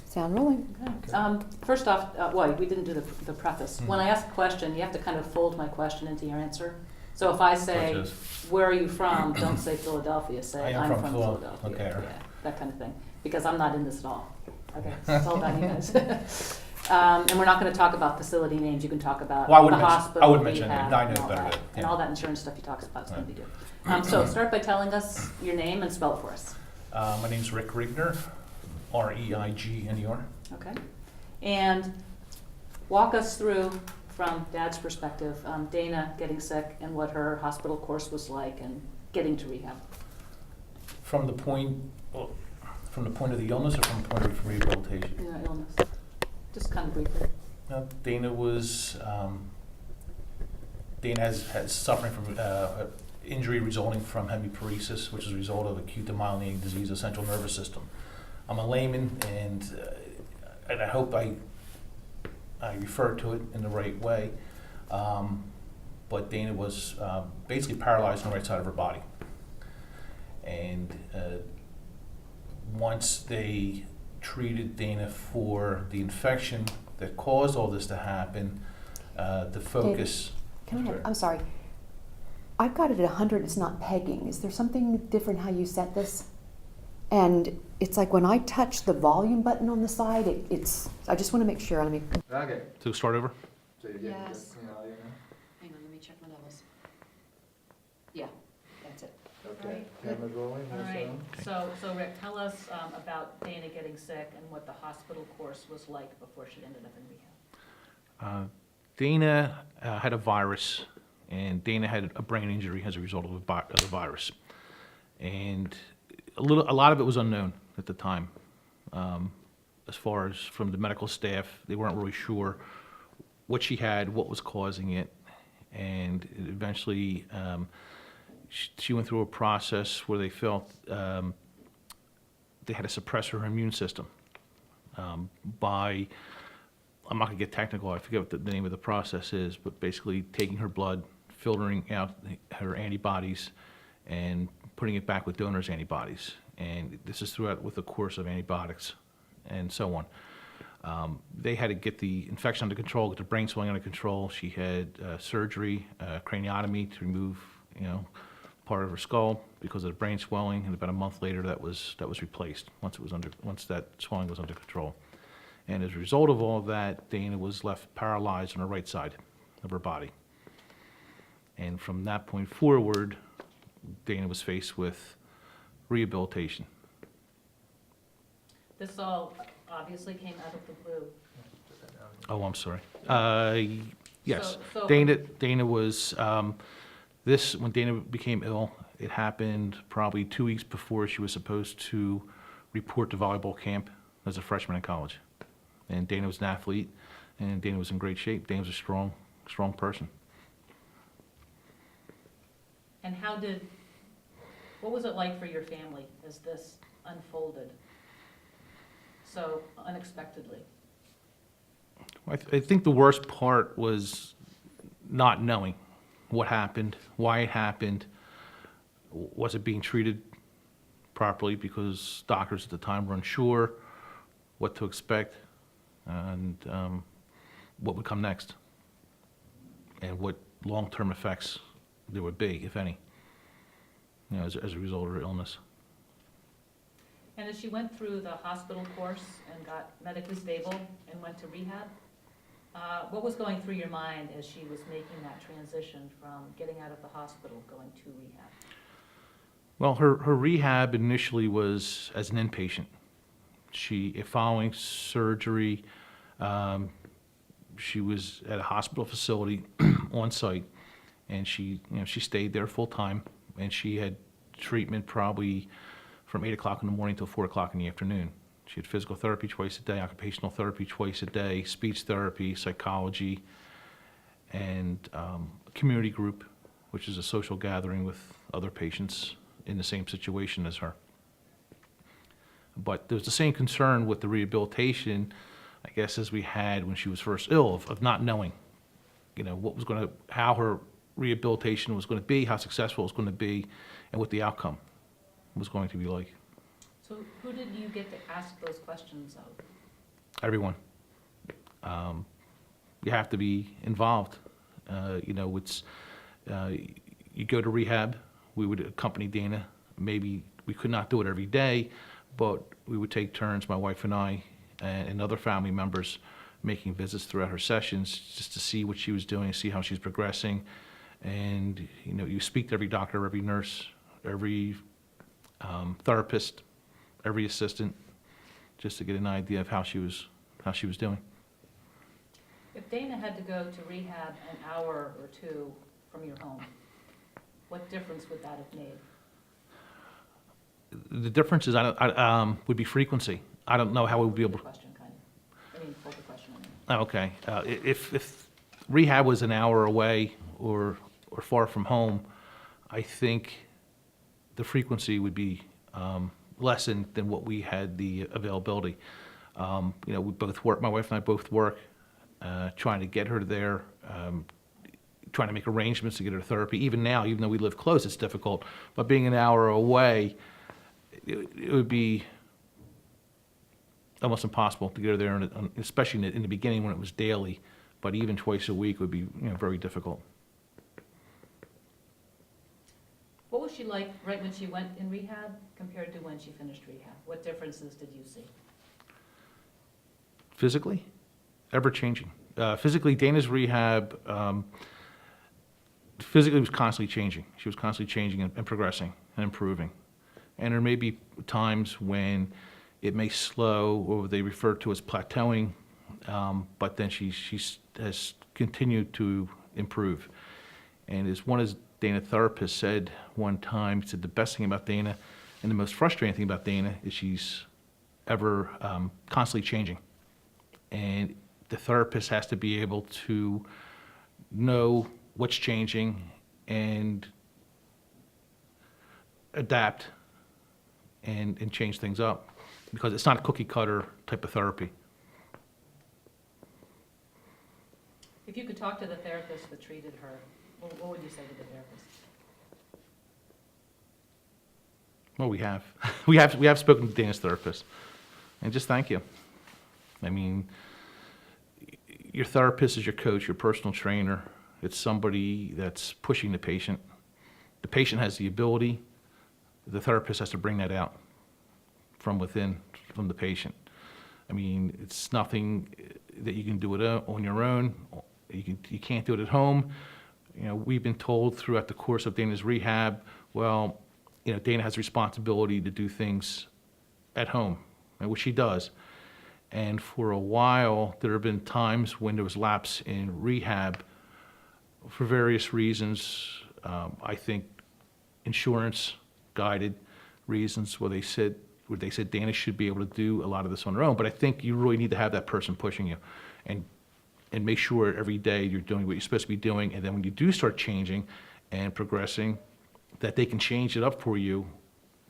Sound rolling. Okay. First off, well, we didn't do the preface. When I ask a question, you have to kind of fold my question into your answer. So if I say, Such as? where are you from? Don't say Philadelphia, I say, am I'm from from Philadelphia. Okay. Yeah, that kind of thing. Because I'm not in this at all. Okay, it's all about you guys. And we're not gonna talk about facility names. You can talk about Well, I the wouldn't mention- hospital, I wouldn't mention rehab, it. I know and all better that. than- And yeah. all that insurance stuff he talks about is gonna be Right. good. So start by telling us your name and spell it for us. My name's Rick Rigner, R-E-I-G-N-E-R. Okay. And walk us through, from Dad's perspective, Dana getting sick and what her hospital course was like and getting to rehab. From the point of the illness or from the point of rehabilitation? You know, illness. Just kind of briefly. Dana was, Dana has suffering from injury resulting from hemiparesis, which is a result of acute demyelinating disease of the central nervous system. I'm a layman, and I hope I refer to it in the right way. But Dana was basically paralyzed on the right side of her body. And once they treated Dana for the infection that caused all this to happen, the focus. I'm sorry. I've got it at 100, it's not pegging. Is there something different how you set this? And it's like when I touch the volume button on the side, I just want to make sure. Okay. To start over? So you're getting Yes. clean audio now? Hang on, let me check my levels. Yeah, that's it. Okay. Alright, good. Camera's rolling, All no right, sound? so Rick, tell us about Dana getting sick and what the hospital course was like before she ended up in rehab. Dana had a virus, and Dana had a brain injury as a result of the virus. And a lot of it was unknown at the time. As far as from the medical staff, they weren't really sure what she had, what was causing it, and eventually she went through a process where they felt they had to suppress her immune system by, I'm not going to get technical, I forget what the name of the process is, but basically taking her blood, filtering out her antibodies, and putting it back with donors' antibodies. And this is throughout with a course of antibiotics and so on. They had to get the infection under control, get the brain swelling under control. She had surgery, craniotomy to remove, part of her skull because of the brain swelling, and about a month later that was replaced once that swelling was under control. And as a result of all of that, Dana was left paralyzed on the right side of her body. And from that point forward, Dana was faced with rehabilitation. This all obviously came out of the blue. Oh, I'm sorry. Yes, So- Dana was, when Dana became ill, it happened probably 2 weeks before she was supposed to report to volleyball camp as a freshman in college. And Dana was an athlete, and Dana was in great shape. Dana was a strong person. And what was it like for your family as this unfolded so unexpectedly? I think the worst part was not knowing what happened, why it happened, was it being treated properly, because doctors at the time were unsure what to expect and what would come next and what long-term effects there would be, if any, as a result of her illness. And as she went through the hospital course and got medically stable and went to rehab, what was going through your mind as she was making that transition from getting out of the hospital going to rehab? Well, her rehab initially was as an inpatient. Following surgery, she was at a hospital facility on site, and she stayed there full time, and she had treatment probably from 8 o'clock in the morning till 4 o'clock in the afternoon. She had physical therapy twice a day, occupational therapy twice a day, speech therapy, psychology, and a community group, which is a social gathering with other patients in the same situation as her. But there was the same concern with the rehabilitation, I guess, as we had when she was first ill, of not knowing, how her rehabilitation was going to be, how successful it was going to be, and what the outcome was going to be like. So who did you get to ask those questions of? Everyone. You have to be involved. You know, you go to rehab, we would accompany Dana. Maybe we could not do it every day, but we would take turns, my wife and I, and other family members, making visits throughout her sessions just to see what she was doing, see how she's progressing. And, you know, you speak to every doctor, every nurse, every therapist, every assistant, just to get an idea of how she was doing. If Dana had to go to rehab an hour or two from your home, what difference would that have made? The difference is, would be frequency. I don't know how we would be able to. Question, kind of. I mean, hold the question on me. Oh, okay. If rehab was an hour away or far from home, I think the frequency would be less than what we had the availability. You know, we both work, my wife and I both work, trying to get her there, trying to make arrangements to get her therapy. Even now, even though we live close, it's difficult. But being an hour away, it would be almost impossible to get her there, especially in the beginning when it was daily. But even twice a week would be, you know, very difficult. What was she like right when she went in rehab compared to when she finished rehab? What differences did you see? Physically, ever changing. Physically, Dana's rehab, physically was constantly changing. She was constantly changing and progressing and improving. And there may be times when it may slow, or they refer to as plateauing, but then she has continued to improve. And as one of Dana's therapists said one time, he said the best thing about Dana and the most frustrating thing about Dana is she's ever constantly changing. And the therapist has to be able to know what's changing and adapt and change things up, because it's not a cookie cutter type of therapy. If you could talk to the therapist that treated her, what would you say to the therapist? Well, we have. we have spoken to Dana's therapist, and just thank you. I mean, your therapist is your coach, your personal trainer. It's somebody that's pushing the patient. The patient has the ability. The therapist has to bring that out from within, from the patient. I mean, it's nothing that you can do it on your own. You can't do it at home. You know, we've been told throughout the course of Dana's rehab, well, you know, Dana has a responsibility to do things at home, which she does. And for a while, there have been times when there was lapse in rehab for various reasons. I think insurance guided reasons where they said Dana should be able to do a lot of this on her own. But I think you really need to have that person pushing you, and make sure every day you're doing what you're supposed to be doing. And then when you do start changing and progressing, that they can change it up for you,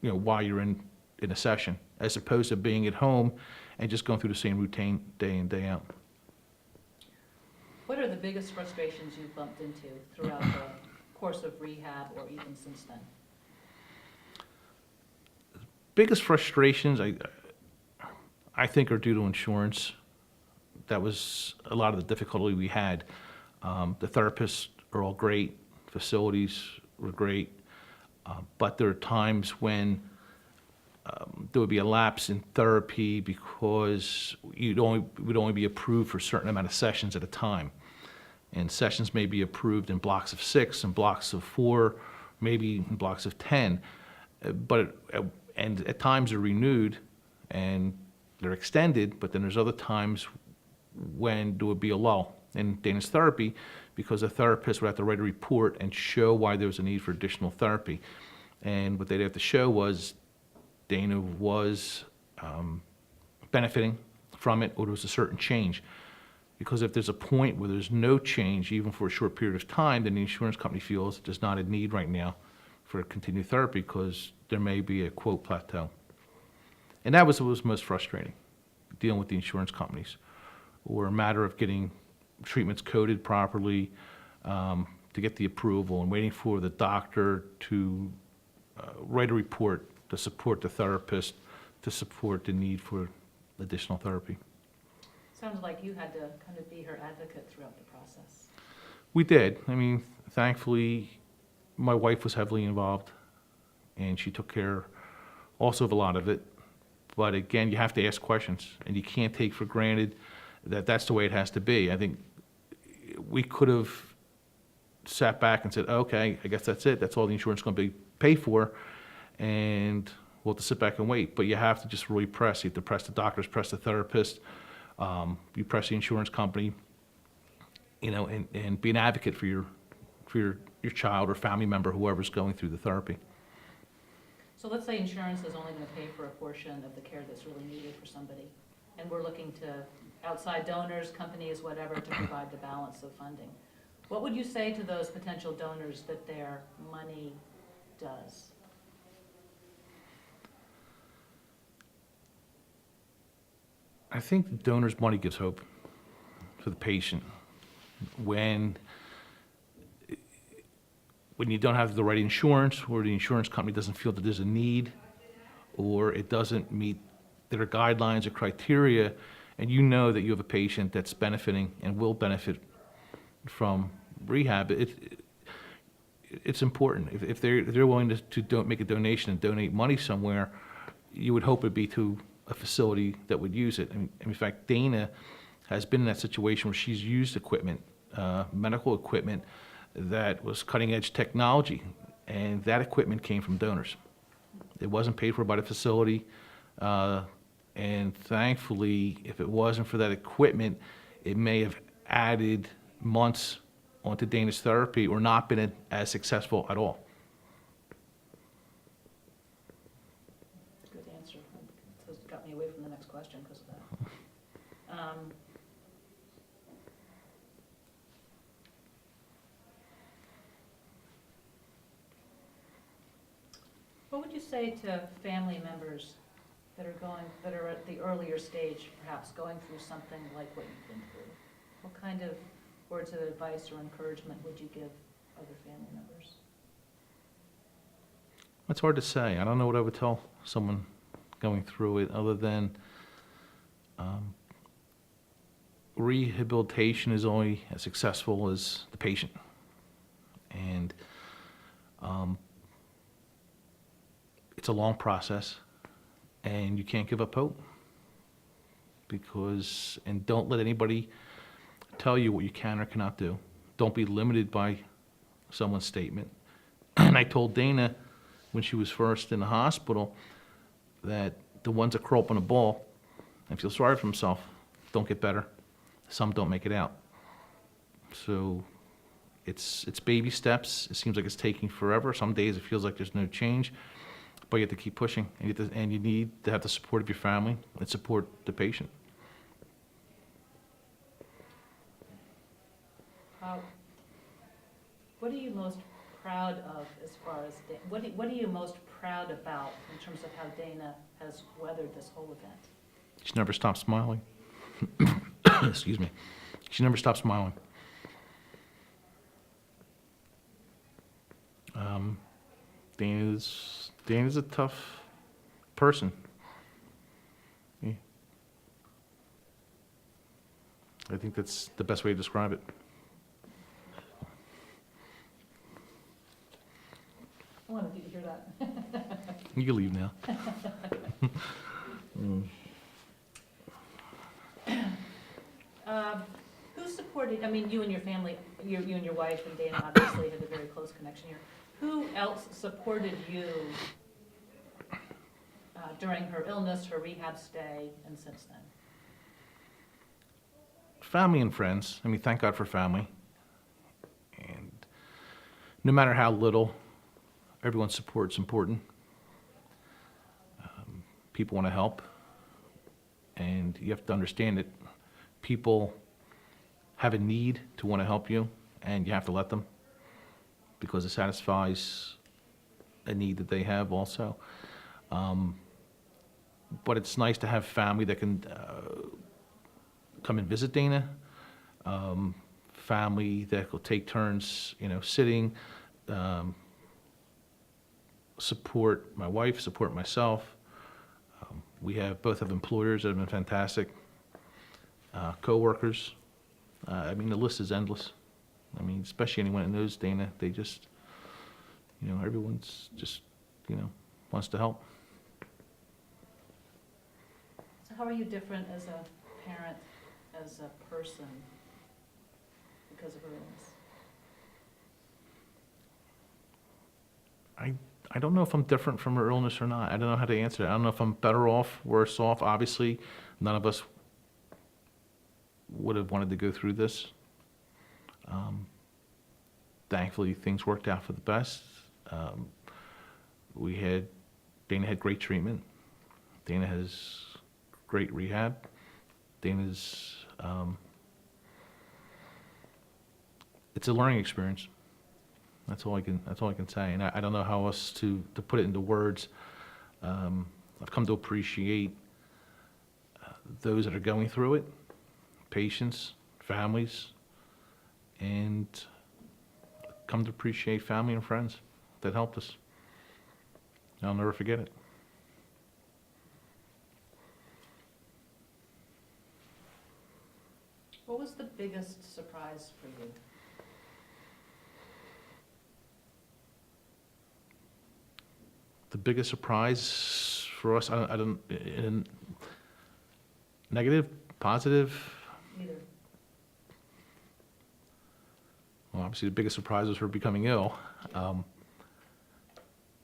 you know, while you're in a session, as opposed to being at home and just going through the same routine day in, day out. What are the biggest frustrations you've bumped into throughout the course of rehab or even since then? Biggest frustrations, I think, are due to insurance. That was a lot of the difficulty we had. The therapists are all great, facilities were great, but there are times when there would be a lapse in therapy because would only be approved for a certain amount of sessions at a time. And sessions may be approved in blocks of 6 and blocks of 4, maybe in blocks of 10. And at times they're renewed and they're extended, but then there's other times when there would be a lull in Dana's therapy because the therapist would have to write a report and show why there was a need for additional therapy. And what they'd have to show was Dana was benefiting from it, or there was a certain change. Because if there's a point where there's no change, even for a short period of time, then the insurance company feels there's not a need right now for continued therapy because there may be a, quote, plateau. And that was what was most frustrating, dealing with the insurance companies, or a matter of getting treatments coded properly to get the approval and waiting for the doctor to write a report to support the therapist to support the need for additional therapy. Sounded like you had to kind of be her advocate throughout the process. We did. I mean, thankfully, my wife was heavily involved, and she took care also of a lot of it. But again, you have to ask questions, and you can't take for granted that that's the way it has to be. I think we could have sat back and said, okay, I guess that's it. That's all the insurance is going to be paid for, and we'll have to sit back and wait. But you have to just really press. You have to press the doctors, press the therapist, you press the insurance company, you know, and be an advocate for your child or family member, whoever's going through the therapy. So let's say insurance is only going to pay for a portion of the care that's really needed for somebody, and we're looking to outside donors, companies, whatever, to provide the balance of funding. What would you say to those potential donors that their money does? I think the donor's money gives hope for the patient. When you don't have the right insurance, or the insurance company doesn't feel that there's a need, or it doesn't meet their guidelines or criteria, and you know that you have a patient that's benefiting and will benefit from rehab, it's important. If they're willing to make a donation and donate money somewhere, you would hope it'd be to a facility that would use it. And in fact, Dana has been in that situation where she's used equipment, medical equipment, that was cutting-edge technology, and that equipment came from donors. It wasn't paid for by the facility, and thankfully, if it wasn't for that equipment, it may have added months onto Dana's therapy or not been as successful at all. Good answer. It got me away from the next question because of that. What would you say to family members that are at the earlier stage, perhaps going through something like what you've been through? What kind of words of advice or encouragement would you give other family members? It's hard to say. I don't know what I would tell someone going through it, other than rehabilitation is only as successful as the patient. And it's a long process, and you can't give up hope. And don't let anybody tell you what you can or cannot do. Don't be limited by someone's statement. And I told Dana when she was first in the hospital that the ones that curl up on a ball and feel sorry for themselves don't get better. Some don't make it out. So it's baby steps. It seems like it's taking forever. Some days it feels like there's no change, but you have to keep pushing, and you need to have the support of your family and support the patient. What are you most proud of as far as, what are you most proud about in terms of how Dana has weathered this whole event? She never stopped smiling. Excuse me. She never stopped smiling. Dana's a tough person. Yeah. I think that's the best way to describe it. I wanted you to hear that. You can leave now. Who supported, I mean, you and your family, you and your wife and Dana obviously had a very close connection here. Who else supported you during her illness, her rehab stay, and since then? Family and friends. I mean, thank God for family. And no matter how little, everyone's support's important. People want to help, and you have to understand that people have a need to want to help you, and you have to let them, because it satisfies a need that they have also. But it's nice to have family that can come and visit Dana, family that will take turns, sitting, support my wife, support myself. We have both have employers that have been fantastic, coworkers. I mean, the list is endless. I mean, especially anyone that knows Dana, they just, everyone's just, wants to help. So how are you different as a parent, as a person, because of her illness? I don't know if I'm different from her illness or not. I don't know how to answer it. I don't know if I'm better off, worse off. Obviously, none of us would have wanted to go through this. Thankfully, things worked out for the best. Dana had great treatment. Dana has great rehab. Dana's, it's a learning experience. That's all I can say, and I don't know how else to put it into words. I've come to appreciate those that are going through it, patients, families, and come to appreciate family and friends that helped us. I'll never forget it. What was the biggest surprise for you? The biggest surprise for us, I don't, negative, positive? Either. Well, obviously, the biggest surprise was her becoming ill.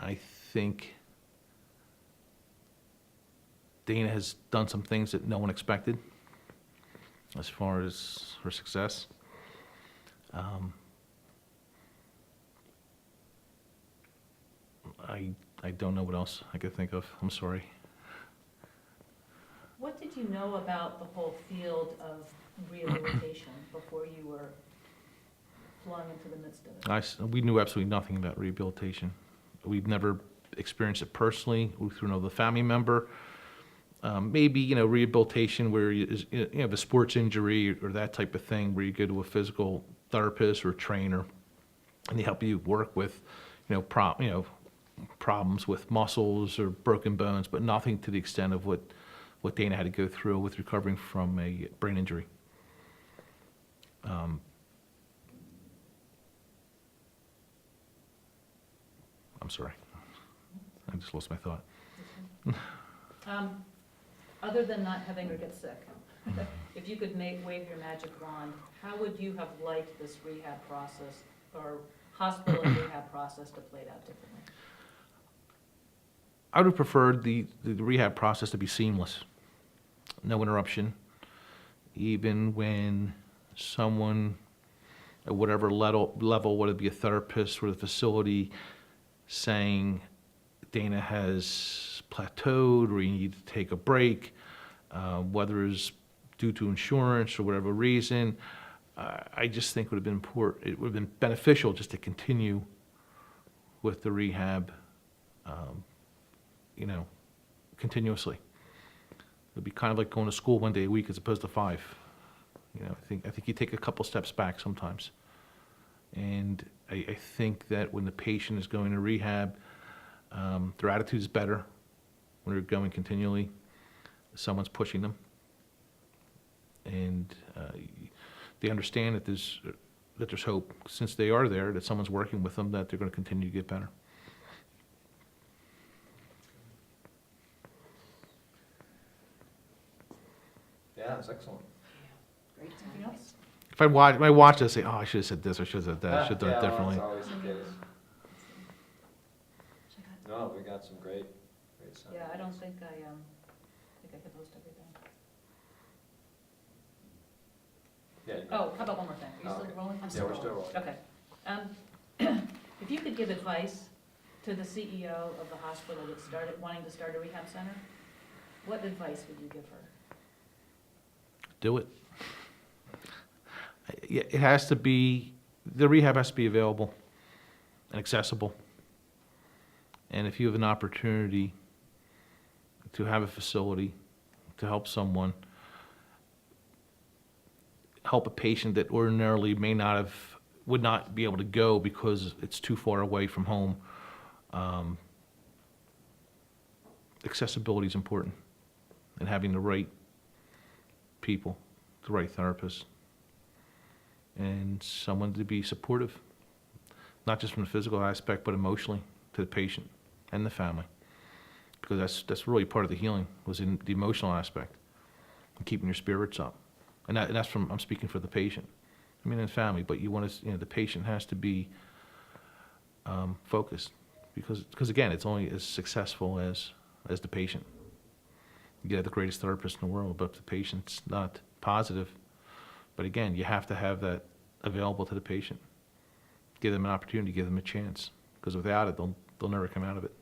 I think Dana has done some things that no one expected as far as her success. I don't know what else I could think of. I'm sorry. What did you know about the whole field of rehabilitation before you were flung into the midst of it? We knew absolutely nothing about rehabilitation. We've never experienced it personally. We through another family member. Maybe, rehabilitation where you have a sports injury or that type of thing where you go to a physical therapist or a trainer and they help you work with, problems with muscles or broken bones, but nothing to the extent of what Dana had to go through with recovering from a brain injury. I'm sorry. I just lost my thought. Other than not having her get sick, if you could wave your magic wand, how would you have liked this rehab process or hospital and rehab process to play out differently? I would have preferred the rehab process to be seamless. No interruption. Even when someone at whatever level, whether it be a therapist or the facility, saying Dana has plateaued or you need to take a break, whether it's due to insurance or whatever reason, I just think it would have been important. It would have been beneficial just to continue with the rehab, continuously. It'd be kind of like going to school one day a week as opposed to 5. I think you take a couple steps back sometimes. And I think that when the patient is going to rehab, their attitude is better when they're going continually. Someone's pushing them. And they understand that there's hope. Since they are there, that someone's working with them, that they're going to continue to get better. Yeah, it's excellent. Great Anything else? If I watch this, I say, oh, I should have said this, I should have said that, I should have done it well, differently. it's always the case. Check out- No, we got some great stuff. Yeah, I don't think I hit most everything. Yeah, you- Oh, how about one more thing? Are you Oh, still okay. rolling? I'm Yeah, we're still rolling. Okay. If you could give advice to the CEO of the hospital that wanting to start a rehab center, what advice would you give her? Do it. Yeah, it has to be, the rehab has to be available and accessible. And if you have an opportunity to have a facility to help someone, help a patient that ordinarily would not be able to go because it's too far away from home, accessibility is important. and having the right people, the right therapist, and someone to be supportive, not just from the physical aspect, but emotionally to the patient and the family. Because that's really part of the healing, was in the emotional aspect, and keeping your spirits up. And that's from, I'm speaking for the patient. I mean, in family, but you want to, the patient has to be focused, because again, it's only as successful as the patient. You get the greatest therapist in the world, but if the patient's not positive, but again, you have to have that available to the patient. Give them an opportunity, give them a chance, because without it, they'll never come out of it.